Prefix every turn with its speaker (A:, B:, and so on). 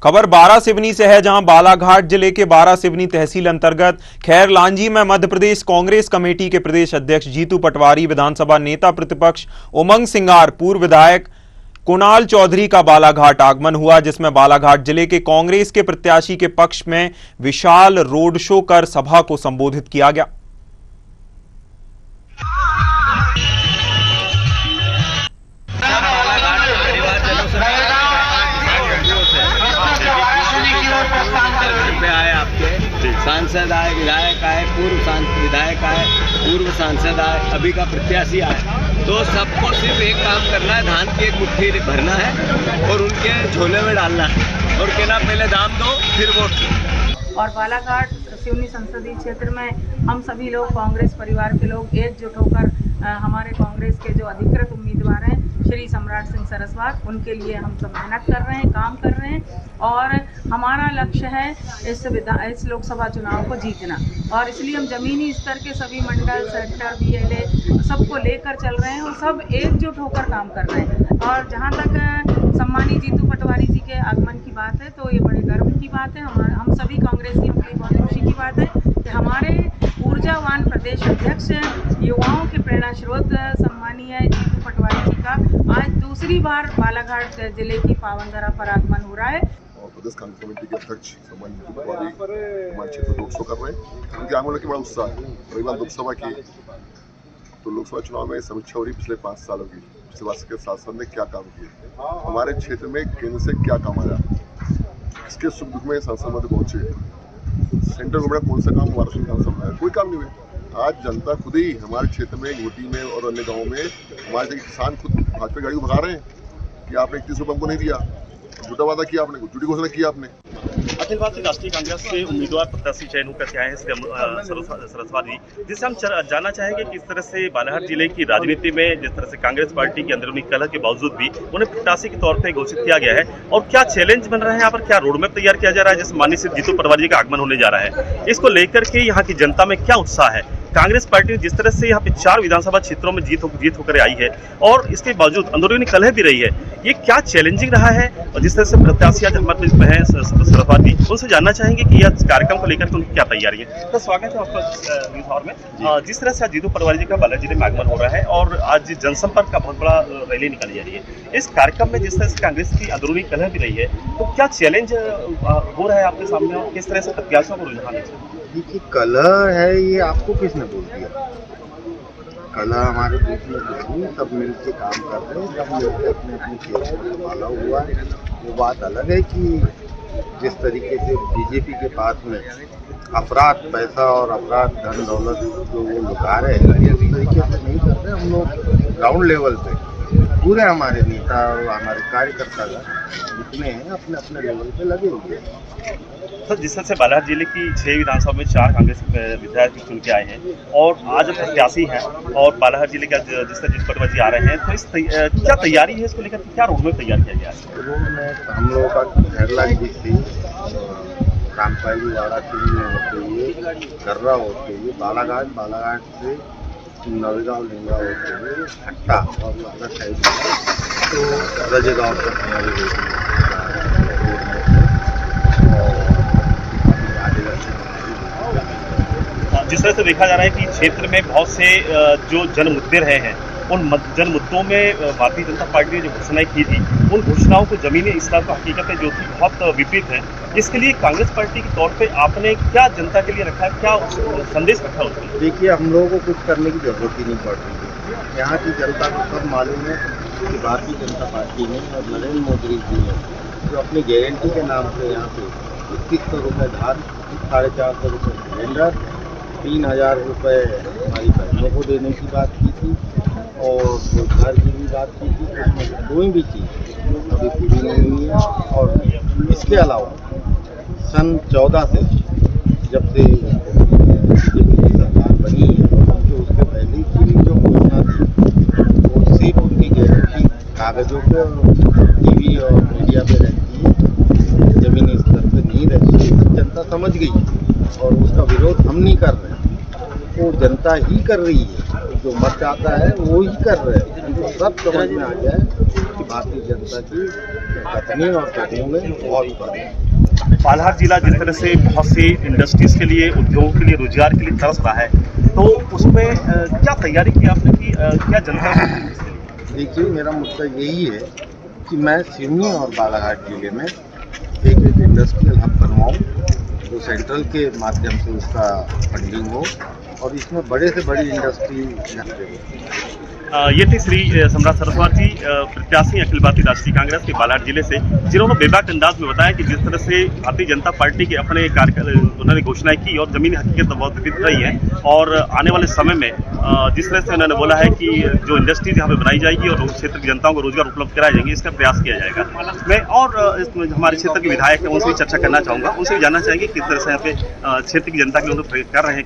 A: खबर बारासिवनी से है, जहां बालाघाट जिले के बारासिवनी तहसील अंतर्गत खैरलांजी में मध्य प्रदेश कांग्रेस कमेटी के प्रदेश अध्यक्ष जीतू पटवारी, विधानसभा नेता प्रतिपक्ष उमंग सिंगार, पूर्व विधायक कुणाल चौधरी का बालाघाट आगमन हुआ, जिसमें बालाघाट जिले के कांग्रेस के प्रत्याशी के पक्ष में विशाल रोड शो कर सभा को संबोधित किया गया।
B: सांसद आए, विधायक आए, पूर्व विधायक आए, पूर्व सांसद आए, अभी का प्रत्याशी आए, तो सबको सिर्फ एक काम करना है, धान की एक मुट्ठी भरना है और उनके झोले में डालना है और कहना पहले दाम दो फिर वोट।
C: और बालाघाट सिवनी संसदीय क्षेत्र में हम सभी लोग कांग्रेस परिवार के लोग एकजुट होकर हमारे कांग्रेस के जो अधिकृत उम्मीदवार हैं श्री सम्राट सिंह सरस्वत, उनके लिए हम सब मेहनत कर रहे हैं, काम कर रहे हैं और हमारा लक्ष्य है इस लोकसभा चुनाव को जीतना। और इसलिए हम जमीनी स्तर के सभी मंडल, सेक्टर, बीएलए सबको लेकर चल रहे हैं और सब एकजुट होकर काम कर रहे हैं। और जहाँ तक सम्मानित जीतू पटवारी जी के आगमन की बात है, तो ये बड़े गर्व की बात है। हम सभी कांग्रेसियों के लिए बहुत खुशी की बात है कि हमारे ऊर्जावान प्रदेश अध्यक्ष, युवाओं के प्रेरणा स्रोत सम्मानीय जीतू पटवारी जी का आज दूसरी बार बालाघाट जिले की पावन धरा पर आगमन हो रहा है।
D: प्रदेश कांग्रेस कमेटी के अध्यक्ष सम्मानित जीतू पटवारी हमारे क्षेत्र में रोड शो कर रहे हैं। उनके आगमन के बड़ा उत्साह है। रविवार लोकसभा की तो लोकसभा चुनाव में समीक्षा हो रही पिछले 5 सालों की, पिछले वर्ष के शासन ने क्या काम किए, हमारे क्षेत्र में केंद्र से क्या काम आया, इसके सुख दुख में संसद में पहुंचे, सेंट्रल गवर्नमेंट कौन सा काम हमारा सरकार सामने है, कोई काम नहीं हुआ। आज जनता खुद ही हमारे क्षेत्र में घोटी में और अन्य गाँव में हमारे किसान खुद भाजपा गाड़ी को भगा रहे हैं कि आपने 31 रुपये हमको नहीं दिया, झूठा वादा किया आपने, झूठी घोषणा की आपने।
E: अखिल भारतीय राष्ट्रीय कांग्रेस से उम्मीदवार प्रत्याशी चयन होकर के आए हैं सरस्वत जी, जिससे हम जानना चाहेंगे किस तरह से बालाघाट जिले की राजनीति में जिस तरह से कांग्रेस पार्टी की अंदरूनी कलह के बावजूद भी उन्हें प्रत्याशी के तौर पर घोषित किया गया है और क्या चैलेंज बन रहा है यहाँ पर, क्या रोड मैप तैयार किया जा रहा है, जैसे माननीय श्री जीतू पटवारी जी का आगमन होने जा रहा है, इसको लेकर के यहाँ की जनता में क्या उत्साह है। कांग्रेस पार्टी ने जिस तरह से यहाँ पे 4 विधानसभा क्षेत्रों में जीत होकर आई है और इसके बावजूद अंदरूनी कलह भी रही है, ये क्या चैलेंजिंग रहा है। और जिस तरह से प्रत्याशी आज हमारे बीच में है सरस्वत जी, उनसे जानना चाहेंगे कि यह कार्यक्रम को लेकर उनकी क्या तैयारी है। तो स्वागत है आपका न्यूज हाउस में। जिस तरह से आज जीतू पटवारी जी का बालाघाट जिले में आगमन हो रहा है और आज जनसंपर्क का बहुत बड़ा रैली निकाली जा रही है, इस कार्यक्रम में जिस तरह से कांग्रेस की अंदरूनी कलह भी रही है, तो क्या चैलेंज हो रहा है आपके सामने और किस तरह से प्रत्याशियों को रुझाना चाहिए।
F: देखिए, कलह है ये आपको किसने बोल दिया? कलह हमारे बीच में कुछ नहीं, सब मिलकर काम कर रहे हैं, सब मिलकर अपने अपने क्षेत्र को संभाला हुआ है। वो बात अलग है कि जिस तरीके से बीजेपी के पास में अपराध पैसा और अपराध धन दौलत जो वो लुका रहे हैं, उस तरीके से नहीं कर रहे। हम लोग ग्राउंड लेवल पे पूरे हमारे नेता और हमारे कार्यकर्ता जितने हैं अपने अपने लेवल पे लगे हुए हैं।
E: सर, जिस तरह से बालाघाट जिले की 6 विधानसभा में 4 कांग्रेस विधायक चुन के आए हैं और आज प्रत्याशी हैं और बालाघाट जिले का जिस तरह जीतू पटवारी जी आ रहे हैं, तो इस क्या तैयारी है, इसको लेकर क्या रोड मैप तैयार किया गया है।
F: रोड मैप हम लोगों का खैरलांजी से रामपाली वारासिवनी में होते हुए कर्रा होते हुए बालाघाट से नवेगांव लिंगा होते हुए हट्टा और अगर साइड तो रजगांव तक हमारी
E: जिस तरह से देखा जा रहा है कि क्षेत्र में बहुत से जो जन मुद्दे रहे हैं, उन जन मुद्दों में भारतीय जनता पार्टी ने जो घोषणाएं की थी, उन घोषणाओं को जमीनी स्तर पर हकीकतें जो थी बहुत विपरीत है। इसके लिए कांग्रेस पार्टी के तौर पे आपने क्या जनता के लिए रखा है, क्या संदेश रखा है उसके?
F: देखिए, हम लोगों को कुछ करने की जरूरत ही नहीं पड़ रही है। यहाँ की जनता को सब मालूम है कि भारतीय जनता पार्टी ने और नरेंद्र मोदी जी ने जो अपनी गारंटी के नाम से यहाँ पे 2100 रुपये धान, 450 रुपये सिलेंडर, 3000 रुपये हमारी बहनों को देने की बात की थी और जो घर की भी बात की थी, उसमें कोई भी चीज़ अभी पूरी नहीं हुई है। और इसके अलावा सन 14 से जब से बीजेपी की सरकार बनी है, तो उसके पहले की जो घोषणा थी वो सिर्फ उनकी गारंटी कागजों पे टीवी और मीडिया पे रहती है, जमीनी स्तर पे नहीं रहती है। जनता समझ गई और उसका विरोध हम नहीं कर रहे, वो जनता ही कर रही है। जो मत चाहता है वो ही कर रहे हैं। उनको सब समझ में आ गया है कि भारतीय जनता की कथनी और कथनियों में बहुत फर्क है।
E: बालाघाट जिला जिस तरह से बहुत सी इंडस्ट्रीज के लिए, उद्योगों के लिए, रोजगार के लिए तरस रहा है, तो उसमें क्या तैयारी की आपने की, क्या जनता
F: देखिए, मेरा मुद्दा यही है कि मैं सिवनी और बालाघाट जिले में एक इंडस्ट्रियल हब बनवाऊँ जो सेंट्रल के माध्यम से उसका फंडिंग हो और इसमें बड़े से बड़ी इंडस्ट्री लगे।
E: ये थी श्री सम्राट सरस्वत जी, प्रत्याशी अखिल भारतीय राष्ट्रीय कांग्रेस के बालाघाट जिले से, जिन्होंने बेबाक अंदाज में बताया कि जिस तरह से भारतीय जनता पार्टी के अपने उन्होंने घोषणाएं की और जमीनी हकीकत बहुत विपरीत रही है, और आने वाले समय में जिस तरह से उन्होंने बोला है कि जो इंडस्ट्रीज यहाँ पे बनाई जाएगी और क्षेत्र की जनताओं को रोजगार उपलब्ध कराए जाएंगे, इसका प्रयास किया जाएगा। मैं और हमारे क्षेत्र के विधायक हैं उनसे भी चर्चा करना चाहूँगा, उनसे भी जानना चाहेंगे किस तरह से यहाँ पे क्षेत्र की जनता के लिए कर रहे हैं।